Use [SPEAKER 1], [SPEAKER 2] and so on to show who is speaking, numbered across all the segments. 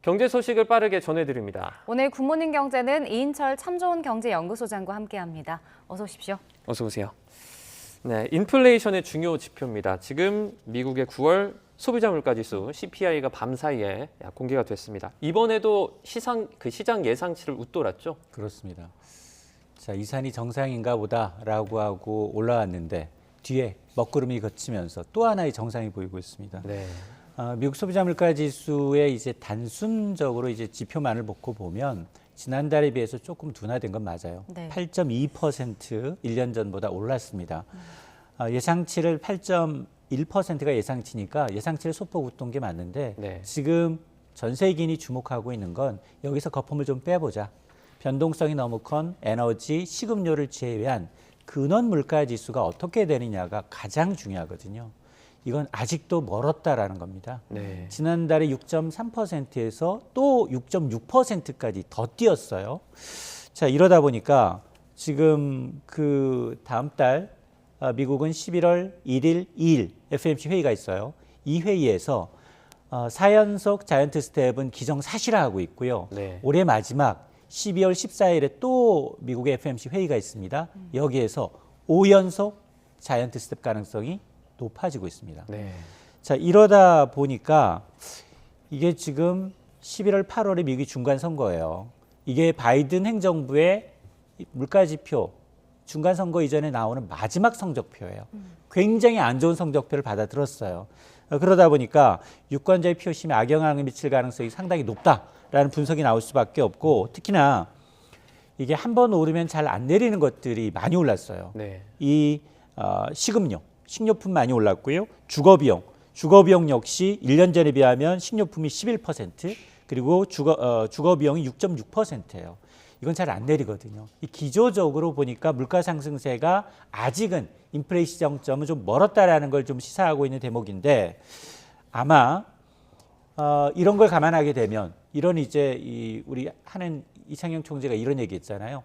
[SPEAKER 1] 경제 소식을 빠르게 전해드립니다.
[SPEAKER 2] 오늘 굿모닝 경제는 이인철 참 좋은 경제연구소장과 함께합니다. 어서 오십시오.
[SPEAKER 1] 어서 오세요. 네, 인플레이션의 중요 지표입니다. 지금 미국의 9월 소비자 물가지수 CPI가 밤사이에 공개가 됐습니다. 이번에도 시장 예상치를 웃돌았죠?
[SPEAKER 3] 그렇습니다. 자, 이 산이 정상인가 보다라고 하고 올라왔는데 뒤에 먹구름이 걷히면서 또 하나의 정상이 보이고 있습니다.
[SPEAKER 1] 네.
[SPEAKER 3] 미국 소비자 물가 지수의 이제 단순적으로 이제 지표만을 놓고 보면 지난달에 비해서 조금 둔화된 건 맞아요.
[SPEAKER 2] 네.
[SPEAKER 3] 8.2% 1년 전보다 올랐습니다. 예상치를 8.1%가 예상치니까 예상치를 소폭 웃돈 게 맞는데
[SPEAKER 1] 네.
[SPEAKER 3] 지금 전 세계인이 주목하고 있는 건 여기서 거품을 좀 빼보자. 변동성이 너무 큰 에너지, 식음료를 제외한 근원 물가 지수가 어떻게 되느냐가 가장 중요하거든요. 이건 아직도 멀었다라는 겁니다.
[SPEAKER 1] 네.
[SPEAKER 3] 지난달에 6.3%에서 또 6.6%까지 더 뛰었어요. 자, 이러다 보니까 지금 그 다음 달 미국은 11월 1일, 2일 FOMC 회의가 있어요. 이 회의에서 4연속 자이언트 스텝은 기정사실화하고 있고요.
[SPEAKER 1] 네.
[SPEAKER 3] 올해 마지막 12월 14일에 또 미국의 FOMC 회의가 있습니다. 여기에서 5연속 자이언트 스텝 가능성이 높아지고 있습니다.
[SPEAKER 1] 네.
[SPEAKER 3] 자, 이러다 보니까 이게 지금 11월 8월에 미국이 중간 선거예요. 이게 바이든 행정부의 물가지표 중간 선거 이전에 나오는 마지막 성적표예요. 굉장히 안 좋은 성적표를 받아들었어요. 그러다 보니까 유권자의 표심에 악영향을 미칠 가능성이 상당히 높다라는 분석이 나올 수밖에 없고, 특히나 이게 한번 오르면 잘 안 내리는 것들이 많이 올랐어요.
[SPEAKER 1] 네.
[SPEAKER 3] 이 식음료, 식료품 많이 올랐고요. 주거비용 역시 1년 전에 비하면 식료품이 11%, 그리고 주거비용이 6.6%예요. 이건 잘 안 내리거든요. 이 기조적으로 보니까 물가 상승세가 아직은 인플레이션 정점은 좀 멀었다라는 걸 좀 시사하고 있는 대목인데, 아마 이런 걸 감안하게 되면 이런 이제 우리 하는 이창용 총재가 이런 얘기했잖아요.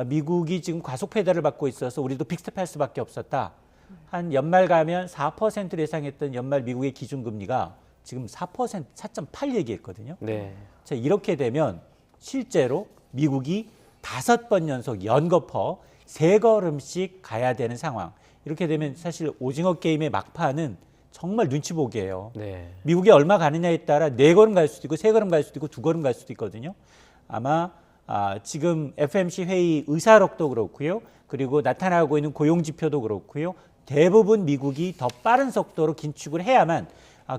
[SPEAKER 3] 미국이 지금 과속 페달을 받고 있어서 우리도 빅스텝할 수밖에 없었다. 한 연말 가면 4%를 예상했던 연말 미국의 기준금리가 지금 4%, 4.8 얘기했거든요.
[SPEAKER 1] 네.
[SPEAKER 3] 자, 이렇게 되면 실제로 미국이 5번 연속 연거퍼 3걸음씩 가야 되는 상황. 이렇게 되면 사실 오징어 게임의 막판은 정말 눈치 보기예요.
[SPEAKER 1] 네.
[SPEAKER 3] 미국이 얼마 가느냐에 따라 4걸음 갈 수도 있고 3걸음 갈 수도 있고 2걸음 갈 수도 있거든요. 아마 지금 FOMC 회의 의사록도 그렇고요. 그리고 나타나고 있는 고용지표도 그렇고요. 대부분 미국이 더 빠른 속도로 긴축을 해야만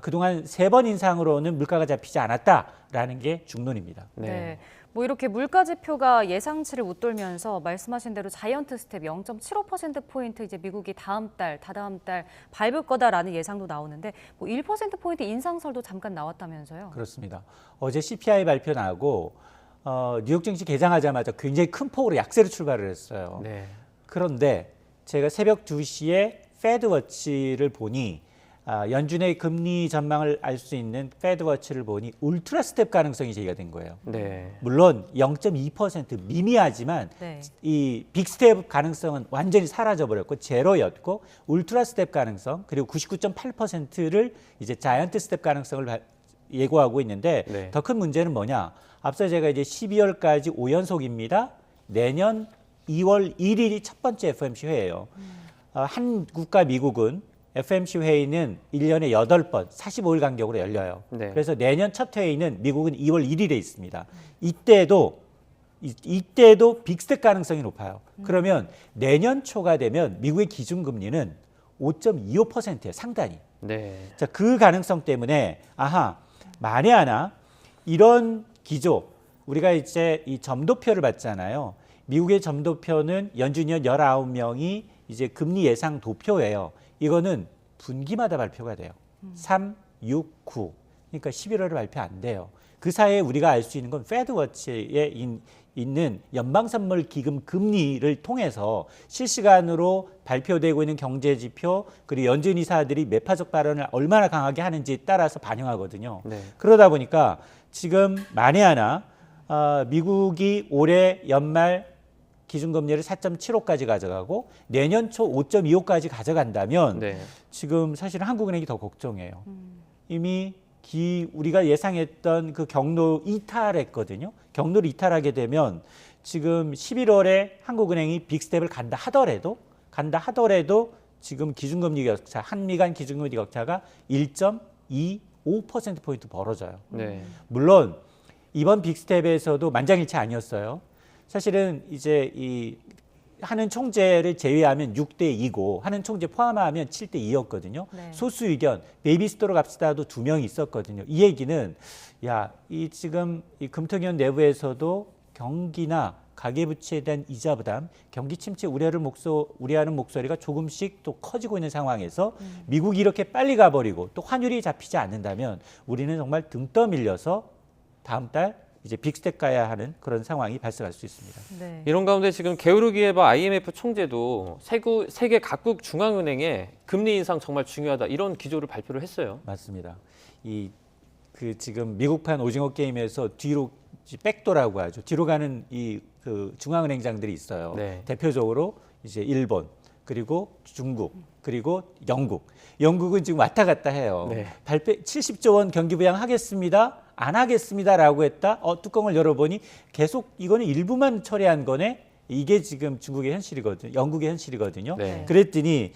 [SPEAKER 3] 그동안 3번 인상으로는 물가가 잡히지 않았다라는 게 중론입니다.
[SPEAKER 2] 네. 뭐 이렇게 물가 지표가 예상치를 웃돌면서 말씀하신 대로 자이언트 스텝 0.75%포인트 이제 미국이 다다음 달 밟을 거다라는 예상도 나오는데 뭐 1%포인트 인상설도 잠깐 나왔다면서요?
[SPEAKER 3] 그렇습니다. 어제 CPI 발표 나고 뉴욕 증시 개장하자마자 굉장히 큰 폭으로 약세로 출발을 했어요.
[SPEAKER 1] 네.
[SPEAKER 3] 그런데 제가 새벽 2시에 패드워치를 보니 연준의 금리 전망을 알 수 있는 패드워치를 보니 울트라 스텝 가능성이 제기가 된 거예요.
[SPEAKER 1] 네.
[SPEAKER 3] 물론 0.2% 미미하지만
[SPEAKER 2] 네.
[SPEAKER 3] 이 빅스텝 가능성은 완전히 사라져버렸고 제로였고, 울트라 스텝 가능성 그리고 99.8%를 이제 자이언트 스텝 가능성을 예고하고 있는데,
[SPEAKER 1] 네.
[SPEAKER 3] 더 큰 문제는 뭐냐? 앞서 제가 이제 12월까지 5연속입니다. 내년 2월 1일이 첫 번째 FOMC 회의예요. 한국과 미국은 FOMC 회의는 1년에 8번 45일 간격으로 열려요.
[SPEAKER 1] 네.
[SPEAKER 3] 그래서 내년 첫 회의는 미국은 2월 1일에 있습니다. 이때도 빅스텝 가능성이 높아요. 그러면 내년 초가 되면 미국의 기준금리는 5.25%예요. 상단이.
[SPEAKER 1] 네.
[SPEAKER 3] 자, 그 가능성 때문에 만에 하나 이런 기조, 우리가 이제 이 점도표를 봤잖아요. 미국의 점도표는 연준위원 19명이 이제 금리 예상 도표예요. 이거는 분기마다 발표가 돼요. 3, 6, 9. 그러니까 11월에 발표 안 돼요. 그 사이에 우리가 알 수 있는 건 패드워치에 있는 연방선물 기금 금리를 통해서 실시간으로 발표되고 있는 경제지표, 그리고 연준 이사들이 매파적 발언을 얼마나 강하게 하는지에 따라서 반영하거든요.
[SPEAKER 1] 네.
[SPEAKER 3] 그러다 보니까 지금 만에 하나 미국이 올해 연말 기준금리를 4.75까지 가져가고 내년 초 5.25까지 가져간다면
[SPEAKER 1] 네.
[SPEAKER 3] 지금 사실 한국은행이 더 걱정해요. 이미 우리가 예상했던 그 경로 이탈했거든요. 경로를 이탈하게 되면 지금 11월에 한국은행이 빅스텝을 간다 하더라도 지금 기준금리 격차, 한미 간 기준금리 격차가 1.25%포인트 벌어져요.
[SPEAKER 1] 네.
[SPEAKER 3] 물론 이번 빅스텝에서도 만장일치 아니었어요. 사실은 이제 이 하는 총재를 제외하면 6대2고 하는 총재 포함하면 7대2였거든요.
[SPEAKER 2] 네.
[SPEAKER 3] 소수 의견 베이비스터로 갑시다도 2명이 있었거든요. 이 얘기는 이 지금 이 금통위원 내부에서도 경기나 가계부채에 대한 이자 부담, 경기 침체 우려하는 목소리가 조금씩 또 커지고 있는 상황에서 미국이 이렇게 빨리 가버리고 또 환율이 잡히지 않는다면 우리는 정말 등 떠밀려서 다음 달 이제 빅스텝 가야 하는 그런 상황이 발생할 수 있습니다.
[SPEAKER 2] 네.
[SPEAKER 1] 이런 가운데 지금 게오르기에바 IMF 총재도 세계 각국 중앙은행의 금리 인상 정말 중요하다 이런 기조를 발표를 했어요.
[SPEAKER 3] 맞습니다. 지금 미국판 오징어 게임에서 뒤로 백도라고 하죠. 뒤로 가는 그 중앙은행장들이 있어요.
[SPEAKER 1] 네.
[SPEAKER 3] 대표적으로 이제 일본, 그리고 중국, 그리고 영국. 영국은 지금 왔다 갔다 해요.
[SPEAKER 1] 네.
[SPEAKER 3] 70조 원 경기 부양하겠습니다. 안 하겠습니다라고 했다. 뚜껑을 열어보니 계속 이거는 일부만 처리한 거네. 이게 지금 중국의 현실이거든요. 영국의 현실이거든요.
[SPEAKER 1] 네.
[SPEAKER 3] 그랬더니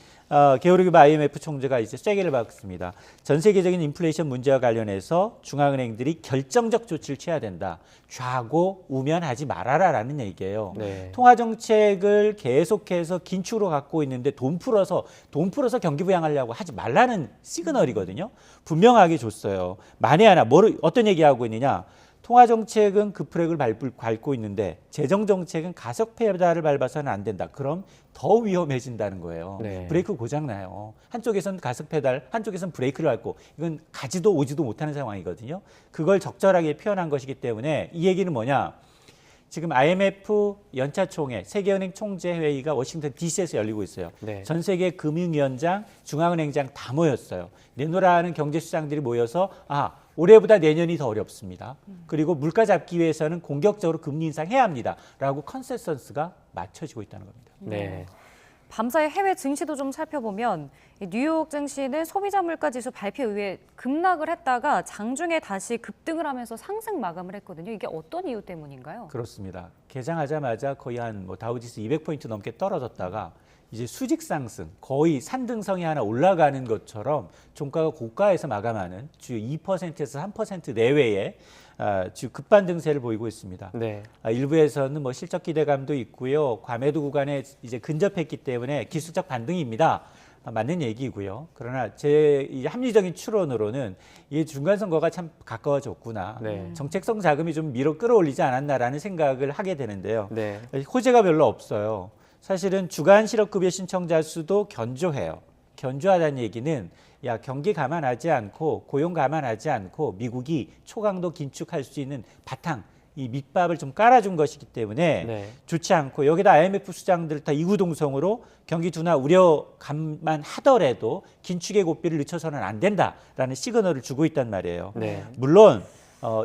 [SPEAKER 3] 게오르기바 IMF 총재가 이제 쐐기를 박습니다. 전 세계적인 인플레이션 문제와 관련해서 중앙은행들이 결정적 조치를 취해야 된다. 좌고우면하지 말아라라는 얘기예요.
[SPEAKER 1] 네.
[SPEAKER 3] 통화 정책을 계속해서 긴축으로 갖고 있는데 돈 풀어서 경기 부양하려고 하지 말라는 시그널이거든요. 분명하게 줬어요. 만에 하나 어떤 얘기하고 있느냐? 통화 정책은 급브레이크를 밟고 있는데 재정 정책은 가속 페달을 밟아서는 안 된다. 그럼 더 위험해진다는 거예요.
[SPEAKER 1] 네.
[SPEAKER 3] 브레이크 고장 나요. 한쪽에선 가속 페달, 한쪽에선 브레이크를 밟고 이건 가지도 오지도 못하는 상황이거든요. 그걸 적절하게 표현한 것이기 때문에 이 얘기는 뭐냐? 지금 IMF 연차총회, 세계은행 총재 회의가 워싱턴 DC에서 열리고 있어요.
[SPEAKER 1] 네.
[SPEAKER 3] 전 세계 금융위원장, 중앙은행장 다 모였어요. 내노라하는 경제수장들이 모여서 올해보다 내년이 더 어렵습니다. 그리고 물가 잡기 위해서는 공격적으로 금리 인상해야 합니다. 라고 컨센서스가 맞춰지고 있다는 겁니다.
[SPEAKER 1] 네.
[SPEAKER 2] 밤사이 해외 증시도 좀 살펴보면 이 뉴욕 증시는 소비자 물가 지수 발표 이후에 급락을 했다가 장중에 다시 급등을 하면서 상승 마감을 했거든요. 이게 어떤 이유 때문인가요?
[SPEAKER 3] 그렇습니다. 개장하자마자 거의 다우지수 200포인트 넘게 떨어졌다가 이제 수직 상승, 거의 산등성이 하나 올라가는 것처럼 종가가 고가에서 마감하는 주요 2%에서 3% 내외의 지금 급반등세를 보이고 있습니다.
[SPEAKER 1] 네.
[SPEAKER 3] 일부에서는 실적 기대감도 있고요. 과매도 구간에 이제 근접했기 때문에 기술적 반등입니다. 맞는 얘기고요. 그러나 제 합리적인 추론으로는 이 중간 선거가 참 가까워졌구나.
[SPEAKER 1] 네.
[SPEAKER 3] 정책성 자금이 좀 밀어 끌어올리지 않았나라는 생각을 하게 되는데요.
[SPEAKER 1] 네.
[SPEAKER 3] 호재가 별로 없어요. 사실은 주간 실업급여 신청자 수도 견조해요. 견조하다는 얘기는 경기 감안하지 않고 고용 감안하지 않고 미국이 초강도 긴축할 수 있는 바탕, 이 밑밥을 좀 깔아준 것이기 때문에
[SPEAKER 1] 네.
[SPEAKER 3] 좋지 않고 여기다 IMF 수장들 다 이구동성으로 경기 둔화 우려 감만하더라도 긴축의 고삐를 늦춰서는 안 된다라는 시그널을 주고 있단 말이에요.
[SPEAKER 1] 네.
[SPEAKER 3] 물론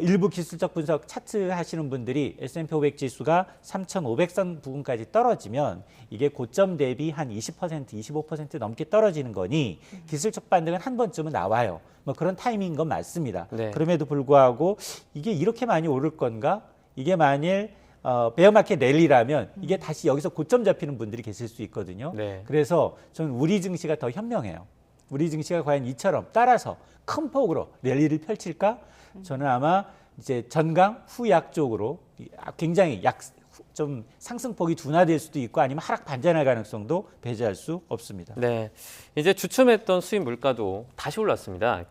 [SPEAKER 3] 일부 기술적 분석 차트 하시는 분들이 S&P 500 지수가 3,500선 부근까지 떨어지면 이게 고점 대비 한 20%, 25% 넘게 떨어지는 거니 기술적 반등은 한 번쯤은 나와요. 그런 타이밍인 건 맞습니다.
[SPEAKER 1] 네.
[SPEAKER 3] 그럼에도 불구하고 이게 이렇게 많이 오를 건가? 이게 만일 베어마켓 랠리라면 이게 다시 여기서 고점 잡히는 분들이 계실 수 있거든요.
[SPEAKER 1] 네.
[SPEAKER 3] 그래서 저는 우리 증시가 더 현명해요. 우리 증시가 과연 이처럼 따라서 큰 폭으로 랠리를 펼칠까? 저는 아마 이제 전강 후약 쪽으로 굉장히 좀 상승폭이 둔화될 수도 있고 아니면 하락 반전할 가능성도 배제할 수 없습니다.
[SPEAKER 1] 네. 이제 주춤했던 수입 물가도 다시 올랐습니다.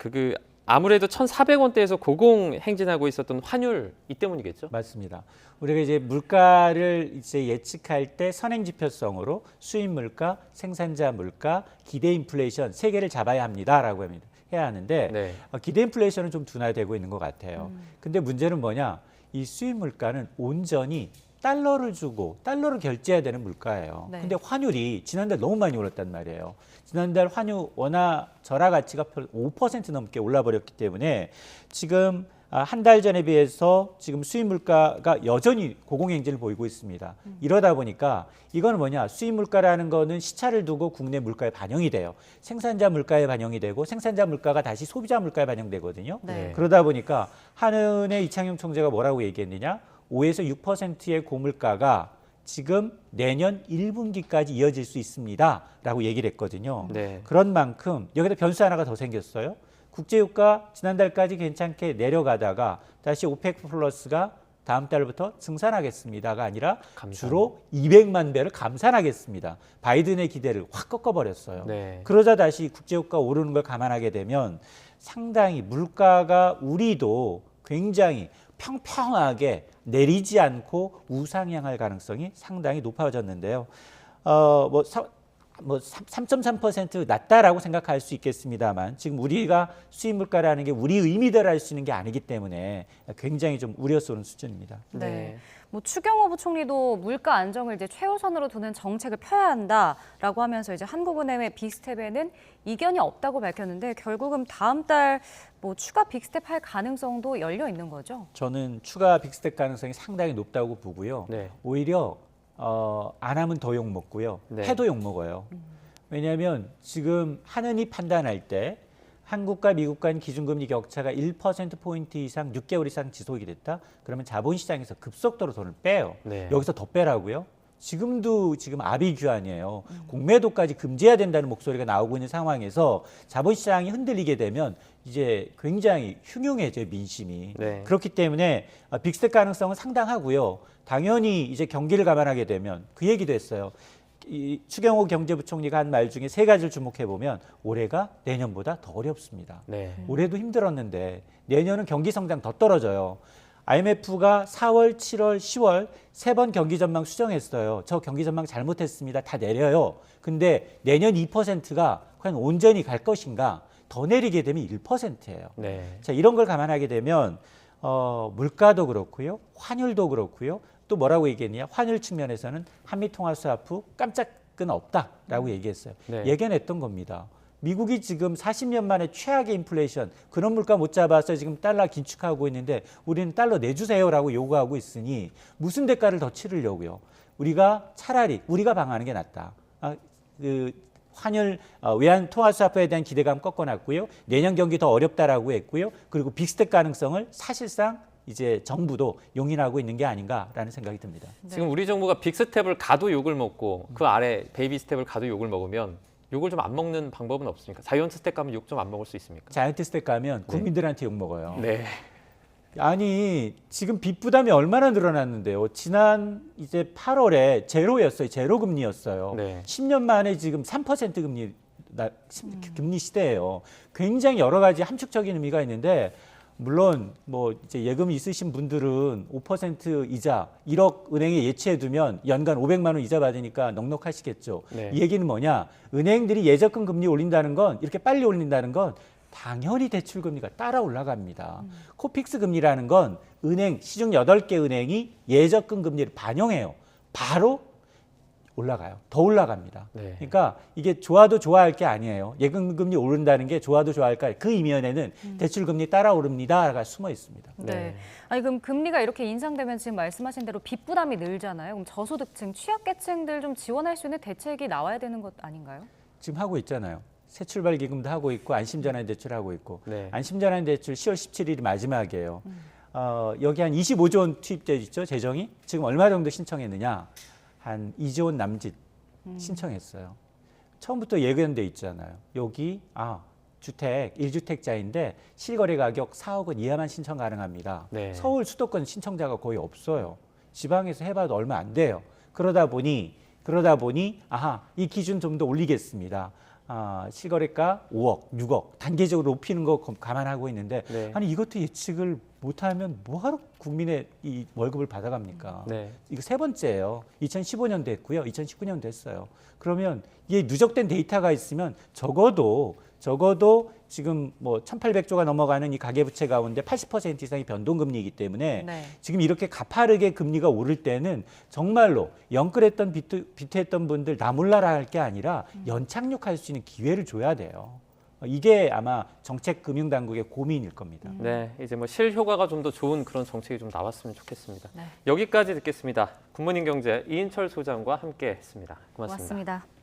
[SPEAKER 1] 아무래도 1,400원대에서 고공 행진하고 있었던 환율 이 때문이겠죠?
[SPEAKER 3] 맞습니다. 우리가 이제 물가를 이제 예측할 때 선행 지표성으로 수입 물가, 생산자 물가, 기대 인플레이션 세 개를 잡아야 합니다라고 합니다. 해야 하는데
[SPEAKER 1] 네.
[SPEAKER 3] 기대 인플레이션은 좀 둔화되고 있는 것 같아요. 근데 문제는 뭐냐? 이 수입 물가는 온전히 달러를 주고 달러를 결제해야 되는 물가예요.
[SPEAKER 2] 네.
[SPEAKER 3] 근데 환율이 지난달 너무 많이 올랐단 말이에요. 지난달 환율 원화 절하 가치가 5% 넘게 올라버렸기 때문에 지금 한 달 전에 비해서 지금 수입 물가가 여전히 고공행진을 보이고 있습니다. 이러다 보니까 이거는 뭐냐? 수입 물가라는 거는 시차를 두고 국내 물가에 반영이 돼요. 생산자 물가에 반영이 되고 생산자 물가가 다시 소비자 물가에 반영되거든요.
[SPEAKER 2] 네.
[SPEAKER 3] 그러다 보니까 한은의 이창용 총재가 뭐라고 얘기했느냐? 5에서 6%의 고물가가 지금 내년 1분기까지 이어질 수 있습니다라고 얘기를 했거든요.
[SPEAKER 1] 네.
[SPEAKER 3] 그런 만큼 여기다 변수 하나가 더 생겼어요. 국제유가 지난달까지 괜찮게 내려가다가 다시 오펙 플러스가 다음 달부터 증산하겠습니다가 아니라
[SPEAKER 1] 감산.
[SPEAKER 3] 주로 200만 배를 감산하겠습니다. 바이든의 기대를 확 꺾어버렸어요.
[SPEAKER 1] 네.
[SPEAKER 3] 그러자 다시 국제유가 오르는 걸 감안하게 되면 상당히 물가가 우리도 굉장히 평평하게 내리지 않고 우상향할 가능성이 상당히 높아졌는데요. 3.3% 낮다라고 생각할 수 있겠습니다만 지금 우리가 수입 물가라는 게 우리 의미대로 할 수 있는 게 아니기 때문에 굉장히 좀 우려스러운 수준입니다.
[SPEAKER 2] 네. 뭐 추경호 부총리도 물가 안정을 이제 최우선으로 두는 정책을 펴야 한다라고 하면서 이제 한국은행의 빅스텝에는 이견이 없다고 밝혔는데 결국은 다음 달 뭐 추가 빅스텝 할 가능성도 열려 있는 거죠.
[SPEAKER 3] 저는 추가 빅스텝 가능성이 상당히 높다고 보고요.
[SPEAKER 1] 네.
[SPEAKER 3] 오히려 안 하면 더 욕 먹고요.
[SPEAKER 1] 네.
[SPEAKER 3] 해도 욕 먹어요. 왜냐하면 지금 한은이 판단할 때 한국과 미국 간 기준금리 격차가 1%포인트 이상 6개월 이상 지속이 됐다. 그러면 자본시장에서 급속도로 돈을 빼요.
[SPEAKER 1] 네.
[SPEAKER 3] 여기서 더 빼라고요? 지금도 지금 아비규환이에요. 공매도까지 금지해야 된다는 목소리가 나오고 있는 상황에서 자본시장이 흔들리게 되면 이제 굉장히 흉흉해져요, 민심이.
[SPEAKER 1] 네.
[SPEAKER 3] 그렇기 때문에 빅스텝 가능성은 상당하고요. 당연히 이제 경기를 감안하게 되면 그 얘기도 했어요. 이 추경호 경제부총리가 한 말 중에 세 가지를 주목해 보면 올해가 내년보다 더 어렵습니다.
[SPEAKER 1] 네.
[SPEAKER 3] 올해도 힘들었는데 내년은 경기 성장 더 떨어져요. IMF가 4월, 7월, 10월 세 번 경기 전망 수정했어요. 저 경기 전망 잘못했습니다. 다 내려요. 근데 내년 2%가 과연 온전히 갈 것인가? 더 내리게 되면 1%예요.
[SPEAKER 1] 네.
[SPEAKER 3] 자, 이런 걸 감안하게 되면 물가도 그렇고요. 환율도 그렇고요. 또 뭐라고 얘기했냐? 환율 측면에서는 한미 통화 스와프 후 깜짝은 없다라고 얘기했어요.
[SPEAKER 1] 네.
[SPEAKER 3] 예견했던 겁니다. 미국이 지금 40년 만에 최악의 인플레이션, 그런 물가 못 잡아서 지금 달러 긴축하고 있는데 우리는 달러 내주세요라고 요구하고 있으니 무슨 대가를 더 치르려고요? 우리가 차라리 우리가 방어하는 게 낫다. 환율 외환 통화 스와프에 대한 기대감 꺾어놨고요. 내년 경기 더 어렵다라고 했고요. 그리고 빅스텝 가능성을 사실상 이제 정부도 용인하고 있는 게 아닌가라는 생각이 듭니다.
[SPEAKER 1] 지금 우리 정부가 빅스텝을 가도 욕을 먹고 그 아래 베이비 스텝을 가도 욕을 먹으면 욕을 좀 안 먹는 방법은 없습니까? 자이언트 스텝 가면 욕 좀 안 먹을 수 있습니까?
[SPEAKER 3] 자이언트 스텝 가면 국민들한테 욕 먹어요.
[SPEAKER 1] 네.
[SPEAKER 3] 아니 지금 빚 부담이 얼마나 늘어났는데요. 지난 이제 8월에 제로였어요. 제로 금리였어요.
[SPEAKER 1] 네.
[SPEAKER 3] 10년 만에 지금 3% 금리 시대예요. 굉장히 여러 가지 함축적인 의미가 있는데 물론 뭐 이제 예금이 있으신 분들은 5% 이자 1억 은행에 예치해 두면 연간 500만 원 이자 받으니까 넉넉하시겠죠.
[SPEAKER 1] 네.
[SPEAKER 3] 이 얘기는 뭐냐? 은행들이 예적금 금리 올린다는 건 이렇게 빨리 올린다는 건 당연히 대출 금리가 따라 올라갑니다. 코픽스 금리라는 건 은행 시중 8개 은행이 예적금 금리를 반영해요. 바로 올라가요. 더 올라갑니다.
[SPEAKER 1] 네.
[SPEAKER 3] 그러니까 이게 좋아도 좋아할 게 아니에요. 예금 금리 오른다는 게 좋아도 좋아할까? 그 이면에는 대출 금리 따라 오릅니다가 숨어 있습니다.
[SPEAKER 2] 네. 아니 그럼 금리가 이렇게 인상되면 지금 말씀하신 대로 빚 부담이 늘잖아요. 그럼 저소득층, 취약계층들 좀 지원할 수 있는 대책이 나와야 되는 것 아닌가요?
[SPEAKER 3] 지금 하고 있잖아요. 새 출발 기금도 하고 있고 안심전환 대출 하고 있고
[SPEAKER 1] 네.
[SPEAKER 3] 안심전환 대출 10월 17일이 마지막이에요. 여기 한 25조 원 투입돼 있죠. 재정이 지금 얼마 정도 신청했느냐? 한 2조 원 남짓 신청했어요. 처음부터 예견돼 있잖아요. 여기 주택 1주택자인데 실거래 가격 4억 원 이하만 신청 가능합니다.
[SPEAKER 1] 네.
[SPEAKER 3] 서울 수도권 신청자가 거의 없어요. 지방에서 해봐도 얼마 안 돼요. 그러다 보니 이 기준 좀 더 올리겠습니다. 실거래가 5억, 6억 단계적으로 높이는 거 감안하고 있는데
[SPEAKER 1] 네.
[SPEAKER 3] 아니 이것도 예측을 못하면 뭐하러 국민의 이 월급을 받아갑니까?
[SPEAKER 1] 네.
[SPEAKER 3] 이거 세 번째예요. 2015년도 했고요. 2019년도 했어요. 그러면 이게 누적된 데이터가 있으면 적어도 지금 뭐 1,800조가 넘어가는 이 가계부채 가운데 80% 이상이 변동금리이기 때문에
[SPEAKER 2] 네.
[SPEAKER 3] 지금 이렇게 가파르게 금리가 오를 때는 정말로 영끌했던 비트했던 분들 나 몰라라 할 게 아니라 연착륙할 수 있는 기회를 줘야 돼요. 이게 아마 정책 금융 당국의 고민일 겁니다.
[SPEAKER 1] 네, 이제 뭐 실효과가 좀 더 좋은 그런 정책이 좀 나왔으면 좋겠습니다.
[SPEAKER 2] 네.
[SPEAKER 1] 여기까지 듣겠습니다. 굿모닝 경제 이인철 소장과 함께했습니다. 고맙습니다.
[SPEAKER 2] 고맙습니다.